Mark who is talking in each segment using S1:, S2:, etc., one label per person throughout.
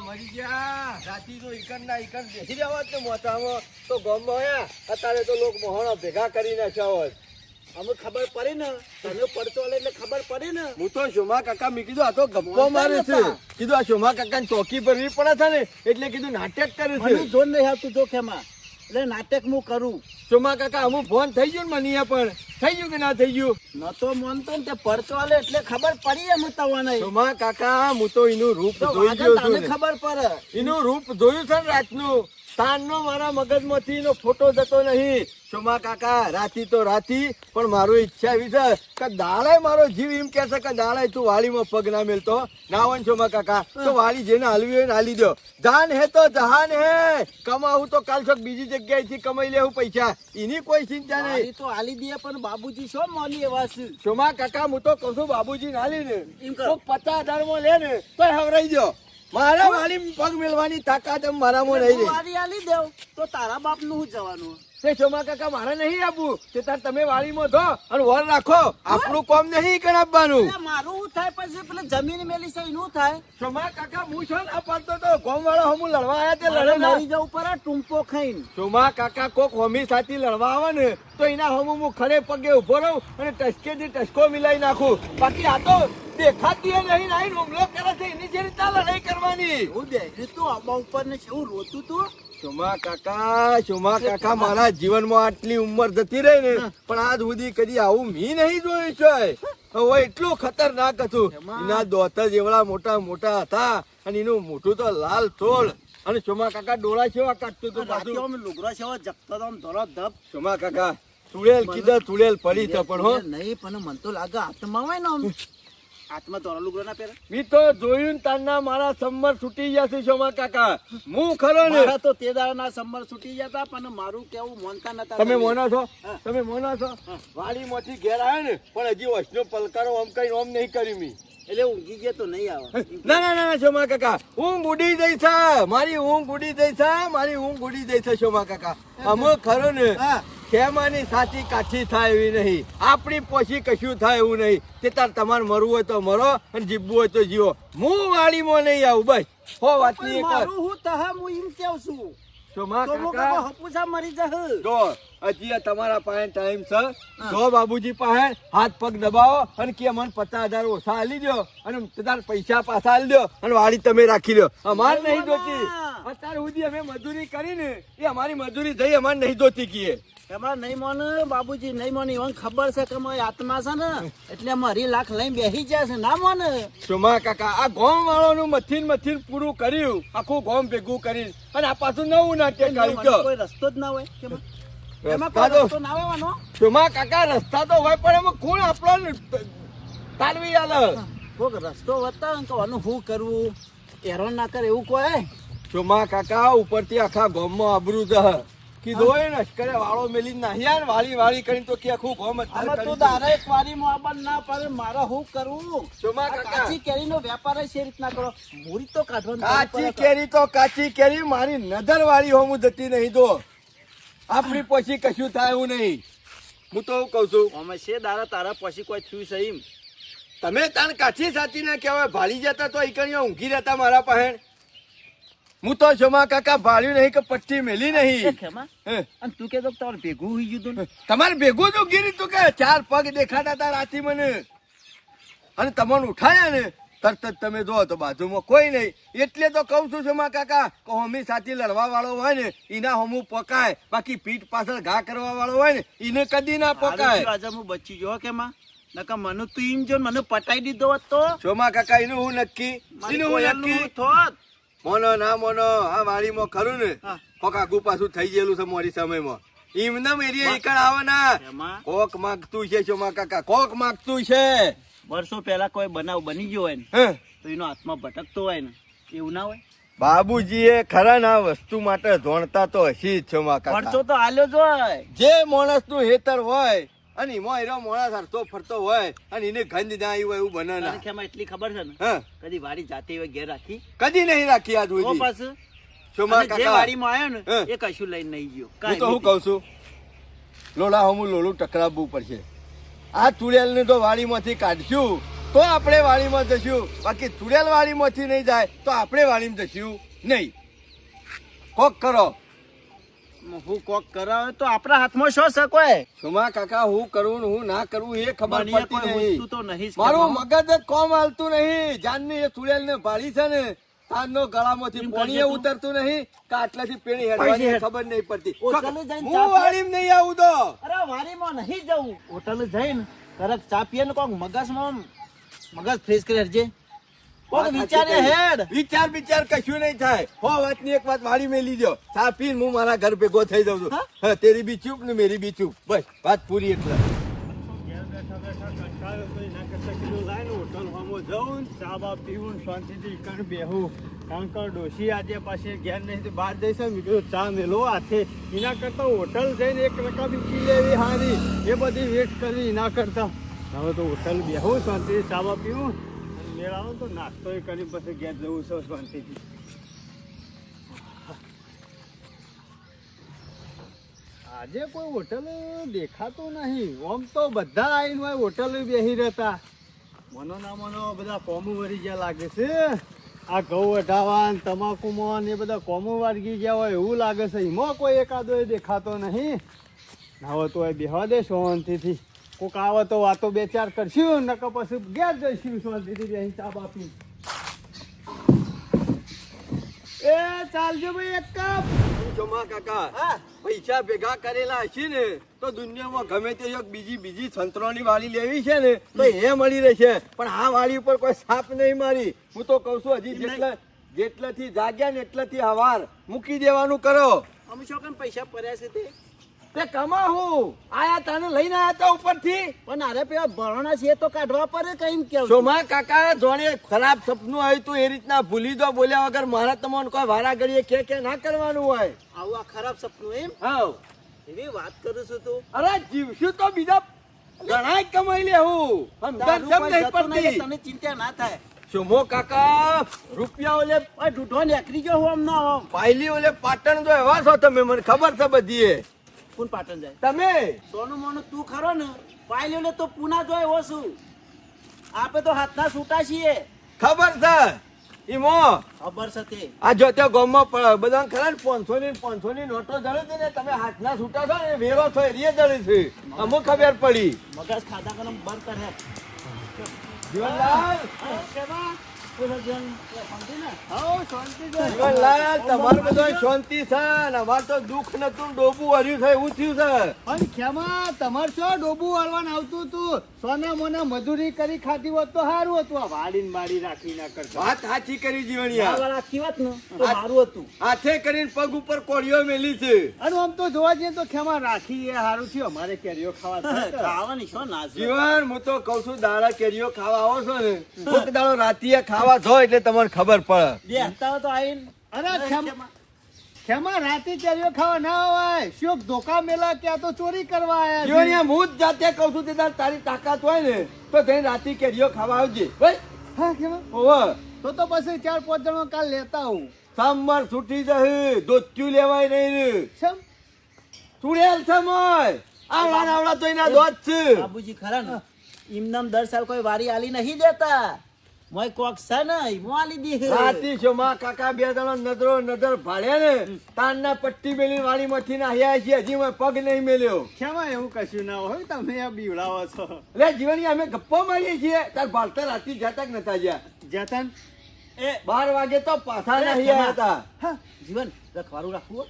S1: મરી ગયા રાતી તો ઈકન ના ઈકન બેસી જવા જ ને મોટામાં તો ગામમાં આયા અત્યારે તો લોક મોહણો ભેગા કરી નાખ્યા હોત.
S2: અમે ખબર પડી ને તને પડતો એટલે ખબર પડી ને.
S1: હું તો શોમા કાકા મેં કીધું આ તો ગપ્પો મારે છે. કીધું આ શોમા કાકા ચોકી ભરવી પડે છે ને એટલે કીધું નાટક કરે છે.
S2: મને જોન નહીં આવતું જોખેમાં એટલે નાટક હું કરું.
S1: શોમા કાકા અમુક ફોન થઈ ગયું ને મને પણ થઈ ગયું કે ના થઈ ગયું
S2: નતો માનતો ને તે પડતો આલે એટલે ખબર પડી એમ તવાને.
S1: શોમા કાકા હું તો એનું રૂપ જોઈ ગયો છું.
S2: તને ખબર પડે
S1: એનું રૂપ જોયું છે ને રાતનું તાનનો મારા મગજમાંથી એનો ફોટો જતો નહીં. શોમા કાકા રાતી તો રાતી પણ મારો ઈચ્છા એવી છે કે દાડાય મારો જીવ એમ કે છે કે દાડાય તું વાડીમાં પગ ના મેલતો ના હોય ને શોમા કાકા તો વાડી જેને હલવી હોય ને હાલી દો. જાન હે તો જહાન હે. કમાવું તો કાલ છોક બીજી જગ્યાએથી કમાઈ લેવું પૈસા એની કોઈ ચિંતા નહીં.
S2: તો હાલી દે પણ બાબુજી શું મોની એવા છે.
S1: શોમા કાકા હું તો કહું છું બાબુજી ના લે ને તો 50,000 માં લે ને તો હવરાઈ દો. મારા વાડી પગ મેલવાની તાકાત મારામાં નહીં રહી.
S2: વાડી હાલી દેવ તો તારા બાપ નું જવાનું.
S1: તે શોમા કાકા મારે નહીં આપવું તે તાર તમે વાડીમાં ધો અને વર રાખો. આપણું કામ નહીં કર આપવાનું.
S2: મારું શું થાય પછી પેલે જમીન મેલી છે એનું થાય.
S1: શોમા કાકા હું છો ને પાડતો તો ગામ વાળા હમું લડવા આયા તે લડે
S2: મરી જવું પર ટૂંકો ખાઈને.
S1: શોમા કાકા કોક હોમી સાથી લડવા આવે ને તો એના હમું હું ખડે પગે ઉભો રહું અને ટસકેથી ટસકો મિલાઈ નાખું. બાકી આ તો દેખાતી નહીં નહીં હુમલો કરે છે એની જે રીતના લડાઈ કરવાની.
S2: હું દેખી તું આબા ઉપર ને શું રોતું તું.
S1: શોમા કાકા મારા જીવનમાં આટલી ઉંમર જતી રહી ને પણ આજ સુધી કદી આવું મી નહીં જોયું છે. હવે એટલું ખતરનાક હતું. એના દોત જેવડા મોટા મોટા હતા અને એનું મોટું તો લાલ થોડ અને શોમા કાકા ડોળા સેવા કાઢતું હતું પાછું.
S2: લુગડા સેવા જપતો તો ધોળો ધપ.
S1: શોમા કાકા તુળેલ કીધા તુળેલ પડી છે પણ હો
S2: નહીં પણ મન તો લાગે હાથમાં હોય ને હાથમાં ધોળા લુગડા ના પહેરે.
S1: મી તો જોયું ને તારના મારા સંબર છૂટી ગયા છે શોમા કાકા. હું ખરો ને
S2: મારા તો તે દાડાના સંબર છૂટી જતા પણ મારું કેવું માનતા નતા.
S1: તમે મોનો છો તમે મોનો છો વાડીમાંથી ઘેર આવ્યો ને પણ હજી વસનો પલકારો આમ કઈ ઓમ નહીં કર્યું મી
S2: એટલે ઊંઘી ગયા તો નહીં આવે.
S1: ના ના ના શોમા કાકા ઊંઘ ઉડી જઈ છે મારી ઊંઘ ઉડી જઈ છે મારી ઊંઘ ઉડી જઈ છે શોમા કાકા. અમે ખરો ને ખેમાની સાચી કાઠી થાય એવી નહીં. આપણી પોછી કશું થાય એવું નહીં. તે તાર તમારે મરવું હોય તો મરો અને જીવવું હોય તો જીવો. હું વાડીમાં નહીં આવું બસ હો વાતની એક
S2: મારું હું તહા હું એમ કેવું છું.
S1: શોમા
S2: તો હું
S1: કાકા
S2: હપુસા મરી જહ.
S1: જો હજી આ તમારા પાસે ટાઈમ છે. જો બાબુજી પાસે હાથ પગ દબાવો અને કે મને 50,000 ઓછા આલી દો અને તાર પૈસા પાછા આલી દો અને વાડી તમે રાખી લો. અમારે નહીં જોતી. અત્યાર સુધી અમે મજૂરી કરીને એ અમારી મજૂરી થઈ અમારે નહીં જોતી કીએ.
S2: એમાં નહીં મોને બાબુજી નહીં મોને એમને ખબર છે કે મારી આત્મા છે ને એટલે મારી લાખ લઈને બેસી જાય છે ના મોને.
S1: શોમા કાકા આ ગામ વાળાનું મથીન પૂરું કર્યું આખું ગામ ભેગું કરીને અને આ પાછું નવું નાટ્ય કાઢ્યું.
S2: કોઈ રસ્તો જ ના હોય એમાં
S1: રસ્તા
S2: કોઈ રસ્તો ના આવવાનો.
S1: શોમા કાકા રસ્તા તો હોય પણ એમાં કોણ આપણને તાલવી આલે.
S2: કોઈક રસ્તો બતાવે કે આનું શું કરવું હેરાન ના કરે એવું કોઈ.
S1: શોમા કાકા ઉપરથી આખા ગામમાં આબરૂ છે કીધું હોય ને કરે વાળો મેલી નાહી યાર વાળી કરીને તો કે આખું ગામ
S2: જ તું તારે એક વારીમાં આબન ના પડે મારે શું કરવું.
S1: શોમા કાકા
S2: કાચી કેરીનો વેપાર છે રીતના કરો મૂરી તો કાઢવાનું.
S1: કાચી કેરી મારી નજર વાળી હોમું જતી નહીં તો આપણી પછી કશું થાય એવું નહીં. હું તો કઉ છું
S2: અમે છે દાડા તારા પછી કોઈ થયું છે એમ.
S1: તમે તાન કાચી સાચી ના કહેવાય ભાળી જતા તો ઈકણીઓ ઊંઘી રહેતા મારા પાસે. હું તો શોમા કાકા ભાળ્યું નહીં કે પટ્ટી મેલી નહીં.
S2: અને તું કે તમારે ભેગું હોઈ ગયું ને
S1: તમારે ભેગું તો ગીરી તું કે 4 પગ દેખાતા હતા રાતી મને અને તમને ઉઠાયા ને તરત જ તમે જો તો બાજુમાં કોઈ નહીં. એટલે તો કઉ છું શોમા કાકા કે હોમી સાથે લડવા વાળો હોય ને એના હોમું પકાય બાકી પીઠ પાછળ ઘા કરવા વાળો હોય ને એને કદી ના પકાય.
S2: આજે હું બચી ગયો કે માં નકા મને તું એમ જો મને પટાઈ દીધો હોત તો.
S1: શોમા કાકા એનું હું નક્કી એનું હું નક્કી
S2: થોત
S1: મોનો ના મોનો આ વાડીમાં ખરું ને કોક આગુ પાછું થઈ ગયેલું છે મારી સમયમાં. એમને મેરી એકડ આવે ના કોક માગતું છે શોમા કાકા કોક માગતું છે.
S2: વર્ષો પહેલા કોઈ બનાવ બની ગયો હોય ને તો એનો આત્મા ભટકતો હોય ને એવું ના હોય.
S1: બાબુજી એ ખરા ના વસ્તુ માટે ધોણતા તો હસી જ શોમા કાકા.
S2: ખર્ચો તો આલ્યો જ હોય.
S1: જે માણસ નું હેતર હોય અને એમાં એનો માણસ હરતો ફરતો હોય અને એને ગંધ ના આવી હોય એવું બને ના.
S2: એટલી ખબર છે ને કદી વાડી જાતે હોય ઘેર રાખી
S1: કદી નહીં રાખી આજ સુધી.
S2: પાછું
S1: શોમા
S2: જે
S1: કાકા
S2: વાડીમાં આવ્યો ને એ કશું લઈને નહીં ગયો.
S1: હું તો હું કઉ છું લોલા હમું લોલું ટકરાવવું પડશે. આ ચુડેલ ને તો વાડીમાંથી કાઢશું તો આપણે વાડીમાં જશું, બાકી ચુડેલ વાડીમાંથી નહીં જાય તો આપણે વાડીમાં જશું નહીં. કોક કરો.
S2: હું કોક કરાવે તો આપણા હાથમાં શું છે કોઈ?
S1: સુમા કાકા, હું કરું ને હું ના કરવું એ ખબર
S2: બનીએ
S1: પડતી
S2: કોઈ
S1: નહીં.
S2: વસ્તુ તો નહીં જ
S1: મારું
S2: કહેવામાં.
S1: મગજ જ કોમ હાલતું નહીં. જાનની એ ચુડેલ ને ભાળી છે ને, તારનો ગળામાંથી
S2: એમ
S1: પાણી
S2: કરજે તું.
S1: ઉતરતું નહીં કે આટલાથી પેણી હેડવાની
S2: હેડ.
S1: ખબર નહીં પડતી.
S2: હોટલે જઈને
S1: હું
S2: ચા પીએ.
S1: વાડીમાં નહીં આવું તો.
S2: અરે વાડીમાં નહીં જવું, હોટલ જઈને તરત ચા પીએ ને કોક મગજમાં મગજ ફ્રેશ કરી હરજે. કોક વિચારે હેડ.
S1: વિચાર કશું નહીં થાય. હો વાતની એક વાત વાળી મેં લીધો. ચા પીને હું મારા ઘર ભેગો થઈ જાઉં છું.
S2: હા?
S1: હા, તેરી બી ચૂપ ને મેરી બી ચૂપ. બસ વાત પૂરી. એટલે
S3: ઘેર બેઠા બેઠા કંટાળો તો એના કરતા કીધું લાય ને હોટલ હોમો જવું ને ચા બા પીવું ને શાંતિથી કણ બેહું. કારણ કે ડોશી આજે પાસે ઘેર નહીં તો બહાર જઈશ મેં કીધું ચા મેલો હાથે. એના કરતા હોટલ જઈને એક રકાબી પી લેવી હારી. એ બધી વેટ કરી એના કરતા હવે તો હોટલ બેહું શાંતિથી ચા બા પીવું અને મેળાવું તો નાસ્તો કરી પછી ઘેર જવું છે શાંતિથી. આજે કોઈ હોટલ દેખાતું નહીં. આમ તો બધા આવીને હોય હોટલ બેસી રહેતા. મનો ના મનો બધા કોમું વળી ગયા લાગે છે. આ ઘઉં વઢાવા ને તમાકુમાં ને એ બધા કોમું વાળગી ગયા હોય એવું લાગે છે. એમાં કોઈ એકાદો એ દેખાતો નહીં. હવે તો એ બેહવા દે શાંતિથી. કોક આવે તો વાતો બે ચાર કરશું નકર પછી ઘેર જઈશું શાંતિથી બેસી ચા બાપી. એ ચાલજો ભાઈ એક કપ.
S1: ચોમા કાકા,
S2: હા?
S1: પૈસા ભેગા કરેલા હશે ને તો દુનિયામાં ગમે તે એક બીજી સંતરોની વાળી લેવી છે ને તો એ મળી રહેશે. પણ આ વાળી ઉપર કોઈ સાપ નહીં મારી. હું તો કઉ છું હજી જેટલાથી જાગ્યા ને એટલાથી હવાર મૂકી દેવાનું કરો.
S2: અમે શું કેમ પૈસા પડ્યા છે
S1: તે કમાવું આયા તને લઈને આયા તા ઉપરથી.
S2: પણ અરે પેલા ભરણા છે તો કાઢવા પડે કઈ કેવું?
S1: સોમા કાકા, જોડે ખરાબ સપનું આવ્યું તું એ રીતના ભૂલી દો. બોલ્યા વગર મારા તમને કોઈ વારા ઘડીએ કે ના કરવાનું હોય.
S2: આવું આ ખરાબ સપનું એમ?
S1: હા,
S2: એવી વાત કરું છું તું.
S1: અરે જીવશું તો બીજા ઘણા કમાઈ લેવું. સમજણ કેમ નહીં પડતી?
S2: તને ચિંતા ના થાય.
S1: સોમો કાકા, રૂપિયા ઓલે
S2: ઓય ઢૂઢો નીકળી ગયો હું આમ ના આમ.
S1: પાયલી ઓલે પાટણ જો એવા છો તમે, મને ખબર છે બધી.
S2: કોણ પાટણ જાય?
S1: તમે
S2: સોનું મોનું તું ખરો ને પાયલો તો પુના જોય હો શું? આપે તો હાથના છૂટા છીએ.
S1: ખબર છે ઈમો.
S2: ખબર છે તે.
S1: આ જો તે ગામમાં બધા ખરા ને 500 ની નોટો જડે છે ને, તમે હાથના છૂટા છો ને વેરો છો એ જડે છે. અમુક ખબર પડી.
S2: મગજ ખાધા કરે બંધ કરે.
S1: જીવનલાલ,
S2: કેવા? પેલો જણ શાંતિ ને?
S3: હા શાંતિ છે.
S1: જીવનલાલ, તમારું બધું શાંતિ છે ને અમારે તો દુઃખ નતું, ડોબું વર્યું છે એવું થયું છે.
S3: પણ ખેમા તમારે શું ડોબું વાળવાનું આવતું હતું? સોના મોના મજૂરી કરી ખાધી હોત તો સારું હતું. આ વાડીને બાડી રાખી ના કરતા.
S1: વાત સાચી કરી જીવણિયા.
S2: આ રાખી વાત ને તો સારું હતું.
S1: હાથે કરીને પગ ઉપર કોળીઓ મેલી છે.
S3: અને આમ તો જોવા જઈએ તો ખેમા રાખી એ સારું થયું. અમારે કેરીઓ ખાવા થાય તો.
S2: ખાવાની શું ના છે?
S1: જીવન, હું તો કઉ છું દાડા કેરીઓ ખાવા આવો છો ને, કોક દાડો રાતીએ ખાવા જો એટલે તમને ખબર પડે.
S2: બે હપ્તા તો આવીને
S3: અરે ખેમા રાતે કેરીઓ ખાવા ના હોય. શું ધોકા મેલા ક્યાં તો ચોરી કરવા આયા છે.
S1: જીવણિયા, હું જ જાતે કઉ છું તે દાડે તારી તાકાત હોય ને તો જઈને રાતી કેરીઓ ખાવા આવજે. ભાઈ
S3: હા ખેમા,
S1: ઓવે
S3: તો પછી 4-5 જણો કાલ લેતા આવું.
S1: સામવાર છૂટી જશે, દોત્યું લેવાય નહીં રે.
S3: શેમ?
S1: ચુડેલ છે મોય. આવડા ને આવડા તો એના દોત છે.
S2: બાબુજી ખરા ને એમનામ દર સાલ કોઈ વારી આલી નહીં દેતા. મોય કોક છે ને ઈમો આલી દી.
S1: રાતી છો માં કાકા બે જણો નજર ભાડે ને તાનના પટ્ટી મેલી વાડીમાંથી ના આયા છે. હજી મેં પગ નહીં મેલ્યો.
S3: ખેમા એવું કશું ના હોય. તમે આ બીવડાવો છો.
S1: એટલે જીવનની અમે ગપ્પો મારીએ છીએ. તાર ભાળતા રાતી જતા જ નતા ગયા.
S3: જતન
S2: એ
S1: 12 વાગે તો પાછા નહીં આવ્યા હતા.
S3: હા,
S2: જીવન રખવારું રાખવું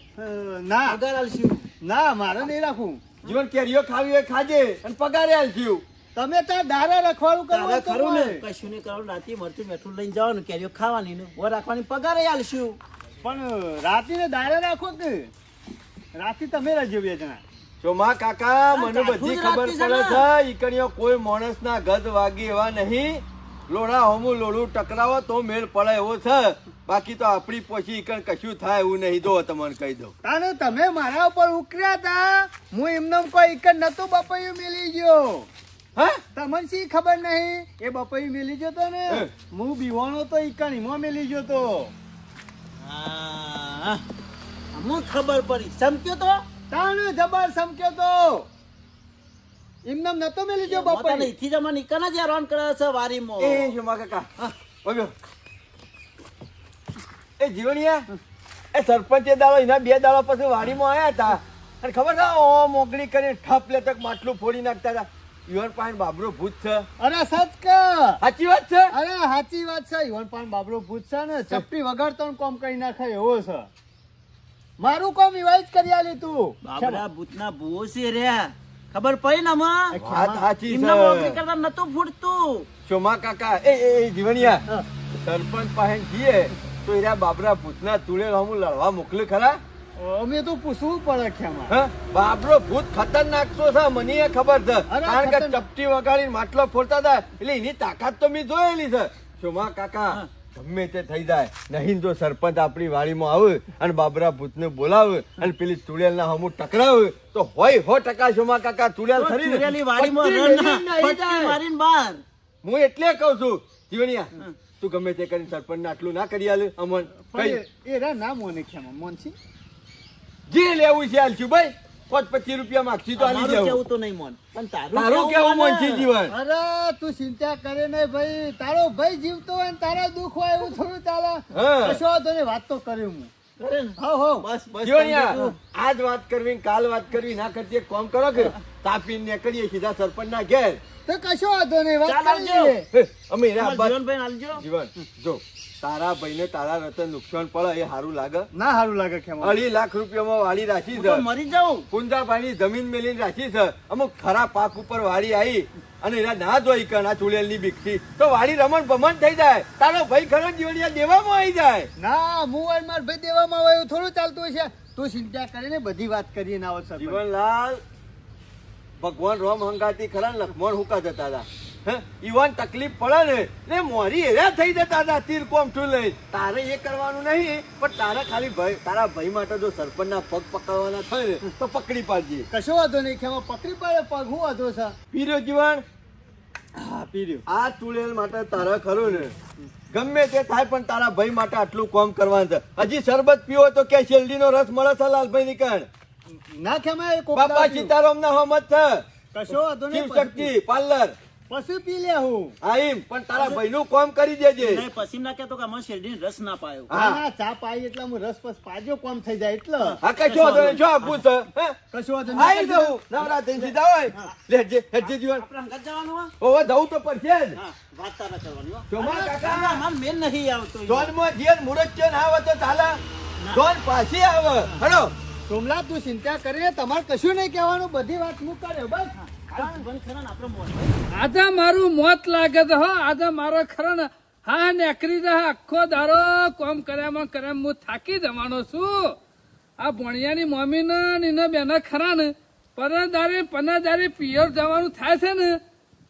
S3: ના
S2: પગાર આલશું.
S3: ના મારે નહીં રાખવું.
S1: જીવન કેરીઓ ખાવી હોય ખાજે અને પગારે આલશું.
S3: તમે ત્યાં દારા રખવાડું
S2: તારે
S3: કરવું તો
S2: ખરું ને
S3: હોય.
S2: કશું નહીં કરવાનું. રાતે મરચું મેઠું લઈને જવાનું, કેરીઓ ખાવાની ને ઓ રાખવાની પગારે આલશું.
S3: પણ રાતીને દારે રાખો કે રાતે તમે રહેજો 2 જણા.
S1: ચોમા કાકા, મને
S2: કાઠું
S1: બધી
S2: જ
S1: ખબર
S2: રાતી છે
S1: પડે
S2: ને.
S1: છે. ઈકણીઓ કોઈ માણસના ગદ વાગી એવા નહીં. લોડા હોમું લોડું ટકરાવો તો મેળ પડે એવો છે. બાકી તો આપણી પોછી ઈકણ કશું થાય એવું નહીં. દો તમને કહી દઉં.
S3: તાને તમે મારા ઉપર ઉકર્યા તા. હું એમને કોઈ એક નતો બપૈયું મેલી ગયો.
S1: હા,
S3: તમને શી ખબર નહીં? એ બપૈયું મેલી ગયો તો ને,
S1: હે.
S3: હું બીવાનો તો ઈકણ ઈમાં મેલી ગયો તો.
S2: હા અમુક ખબર પડી. ચમક્યો તો
S3: તાને જબર સમક્યો તો. એમને નતો મેલી જો
S2: પોતાને
S3: બાપા
S2: ઈથી જ મને ઈકન જ હેરાન કરે છે વારીમાં.
S1: એ શોમા કાકા બોલ્યો એ જીવણિયા એ સરપંચે દાડો એના 2 દાડા પછી વાડીમાં આયા હતા અને ખબર છે ઓ મોકળી કરીને ઠપ લેતક માટલું ફોડી નાખતા હતા ઈવન પાણી બાબરો ભૂત છે
S3: અરે સચ કે
S1: સાચી વાત છે
S3: અરે સાચી વાત છે ઈવન પાન બાબલો પૂછશે ને ચપટી વગાડતો કામ કરી નાખે એવો છે મારું કામ ઈવાય જ કરી આલી તું
S2: બાબરા ભૂતના ભૂવો છે રહ્યા. ખબર પડી ને માં?
S1: વાત સાચી
S2: એમને નોકરી
S1: છે
S2: કરતા નતું ફૂટતું.
S1: શોમા કાકા એ જીવણિયા સરપંચ પાસે જઈએ તો એરા બાબરા ભૂતના તુળેલ હમું લડવા મોકલે ખરા
S3: અમે તો પૂછવું પડે ખેમાં
S1: હા બાબરો ભૂત ખતરનાક તો છે મને એ ખબર છે
S3: અરે
S1: કારણ કે
S3: ખતરનાક.
S1: ચપટી વગાડીને માટલો ફોડતા હતા એટલે એની તાકાત તો મેં જોયેલી છે શોમા કાકા ગમે તે થઈ જાય નહીં જો સરપંચ આપણી વાડીમાં આવે અને બાબરા ભૂતને બોલાવે અને પેલી તુળેલના હમું ટકરાવે તો હોય 100% શોમા કાકા તુળેલ
S2: તો
S1: ખરી ને.
S2: ચૂરેલી વાડીમાં
S1: પટ્ટી
S2: રણ
S1: વેચીને નહીં
S2: પટ્ટી
S1: જાય.
S2: મારીને બહાર.
S1: હું એટલે કહું છું જીવણિયા તું ગમે તે કરીને સરપંચ આટલું ના કરી આલે અમન કઈ
S3: પણ એ રા ના મોને ખેમાં મોનસી
S1: જે લેવું છે આલશું ભાઈ 25 રૂપિયા માંગશી તો આલી
S2: અમારું
S1: જાવ
S2: કેવું તો નહીં મોન. પણ
S1: તારું કેવું મન છે જીવન
S3: અરે તું ચિંતા કરે નહીં ભાઈ તારો ભાઈ જીવતો હોય ને તારા દુઃખ હોય એવું થોડું ચાલે
S1: હા.
S3: કશો વાંધો નહીં વાત તો કરી હું
S2: કરે ને?
S3: હો હો
S2: બસ બસ
S1: જીવણિયા આજ વાત કરવી ને કાલ વાત કરવી ના કરતી એક કામ કરો કે તાપીને નીકળીએ સીધા સરપંચ ના ઘેર
S3: તો કશો વાંધો નહીં વાત
S2: ચાલ
S3: કરી
S2: આવજો.
S3: લઈએ.
S1: હે, અમે એના
S2: તમારા
S1: બસ-
S2: જીવનભાઈને આલજો.
S1: જીવન જો તારા ભાઈને તારા રતન નુકસાન પડે એ સારું લાગે
S3: ના સારું લાગે ખેમાં
S1: 2.5 લાખ રૂપિયામાં વાડી રાખી
S2: હું
S1: છે
S2: તો મરી જાઉં.
S1: કુંજાભાઈની જમીન મેલીને રાખી છે અમુક ખરા પાક ઉપર વાડી આવી અને એના ના જોઈ કે આ ચુડેલની બીકથી તો વાડી રમણ ભમણ થઈ જાય તારો ભાઈ ખરો જીવણિયા દેવામાં આવી જાય
S3: ના હું અને માર ભાઈ દેવામાં આવે એવું થોડું ચાલતું હોય છે તું ચિંતા કરીને બધી વાત કરીએ ના આવત સરપંચ.
S1: જીવનલાલ ભગવાન રામ હંગાતી ખરા ને લક્ષ્મણ હુકા જતા હતા હે ઈવન તકલીફ પડે ને ને મોરી હેરા થઈ જતા હતા તીર કોમઠું લઈ તારે એ કરવાનું નહીં પણ તારે ખાલી ભાઈ તારા ભાઈ માટે જો સરપંચના પગ પકડવાના થાય ને તો પકડી પાડજે
S3: કશો વાંધો નહીં ખેમાં પકડી પાડે પગ હું વાંધો છે
S1: પીર્યો જીવન
S3: હા પીર્યું
S1: આ તુળેલ માટે તારે ખરું ને ગમે તે થાય પણ તારા ભાઈ માટે આટલું કામ કરવાનું છે હજી શરબત પીવો તો કે શેરડીનો રસ મળે છે લાલભાઈ નીકળ
S3: ના ખેમાં એ કોક
S1: બાપા
S3: દાવ પીવું.
S1: સીતારામ ના હમત છે
S3: કશો વાંધો નહીં
S1: શિવ શક્તિ પાર્લર
S3: પછી પી લે હું
S1: આઈમ પણ તારા ભાઈનું કામ કરી દેજે
S2: નહીં, પછી ના કહેતો કે અમે શેરડીનો રસ ના પાયો.
S1: હા.
S3: ના ચા પાઈ એટલે હું રસ પસ પાજો કોમ થઈ જાય એટલે
S1: હા કશો વાંધો નહીં, શું આપવું છે હે?
S3: કશો વાંધો
S1: આઈ
S3: નહીં
S1: જવું નવરાત્રી સીધા હોય લેજે હેજે જીવન
S2: આપણે અંગત જવાનું હો?
S1: ઓવે જવું તો પડશે જ
S2: હા, વાત તારા કરવાની હો.
S1: ચોમા કાકા
S2: આમાં મેલ નહીં આવતો.
S1: જોનમાં જીવન મુરત ના આવે તો ચાલે જોન પાછી આવે હલો
S3: સોમલા તું ચિંતા કરીને તમારે કશું નહીં કહેવાનું બધી વાત હું કર્યો બસ
S2: બંધ ખરા ને આપણે મોન.
S4: આજે મારું મોત લાગે છે હો આજે મારો ખરો ને હા નેકરી જાય આખો દારો કોમ કર્યામાં હું થાકી જવાનો છું આ ભણિયાની મમ્મી ને એના બેના ખરા ને પનાદારે પિયર જવાનું થાય છે ને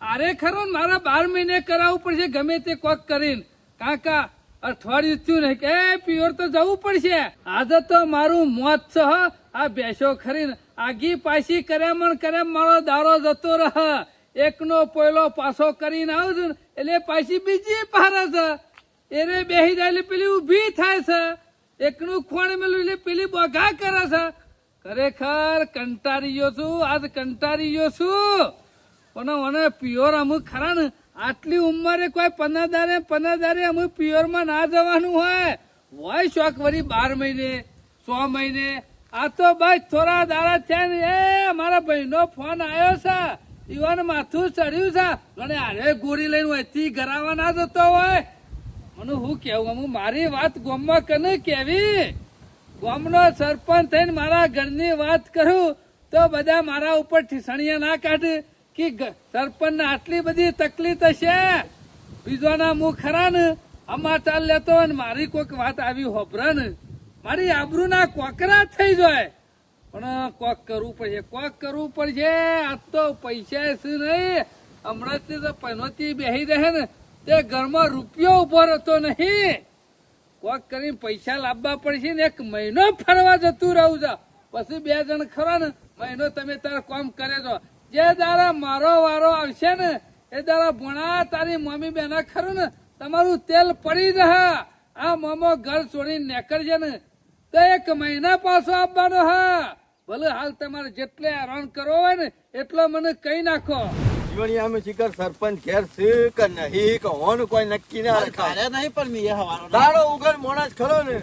S4: અરે ખરો ને મારા 12 મહિને કરાવવું પડશે ગમે તે કોક કરીને કાકા અઠવાડિયું થયું ને કે પિયર તો જવું પડશે આજે તો મારું મોત છે હો આ બેસો ખરીને આગી પાછી કર્યા મારો દારો જતો રહે એકનો પોયલો પાછો કરીને આવું છું ને એટલે પાછી બીજી પારે છે એને બેહી જાય એટલે પેલી ઊભી થાય છે એકનું ખોણ મેલું એટલે પેલી બોઘા કરે છે ખરેખર કંટાળી ગયો છું આજ કંટાળી ગયો છું પણ મને પિયોર અમુક ખરા ને આટલી ઉંમરે કોઈ પનાદારે અમુક પિયોરમાં ના જવાનું હોય શોખ વળી 12 મહિને 100 મહિને આ તો ભાઈ થોડા દાડા થયા ને એ મારા ભાઈનો ફોન આવ્યો છે ઈવન માથું ચડ્યું છે અને અરે ગોળી લઈને અહીંથી ગરાવા ના જતો હોય મને હું કેવું હું મારી વાત ગામમાં કને કેવી ગામનો સરપંચ થઈને મારા ઘરની વાત કરું તો બધા મારા ઉપર ઠીસણિયા ના કાઢે કે સરપંચ ને આટલી બધી તકલીફ હશે બીજોના મુખ ખરા ને સમાચાર લેતો અને મારી કોઈક વાત આવી હોભરે ને મારી આબરૂ ના કોકરા થઈ જાય પણ કોક કરવું પડશે આ તો પૈસા છે નહીં હમણાં તો પૈનોથી બેસી રહે ને તે ઘરમાં રૂપિયો ઉભો રહેતો નહીં કોક કરીને પૈસા લાવવા પડશે ને 1 મહિનો ફરવા જતું રહું છે પછી 2 જણ ખરા ને મહિનો તમે તારા કામ કરે છો જે દાડા મારો વારો આવશે ને એ દાડા ભણા તારી મમ્મી બેના ખરું ને તમારું તેલ પડી રહે આ મોમો ઘર છોડીને નીકળશે ને તો 1 મહિના પાછો આપવાનો હા ભલે હાલ તમારે જેટલે હેરાન કરવો હોય ને એટલો મને કહી નાખો.
S1: જીવણિયામાં શિખર સરપંચ ઘેર છે કે નહીં કે હોનું કોઈ નક્કી ના રખાય.
S2: તારે નહીં પણ મેં હવારો
S1: તારો ઉગર માણસ ખરો ને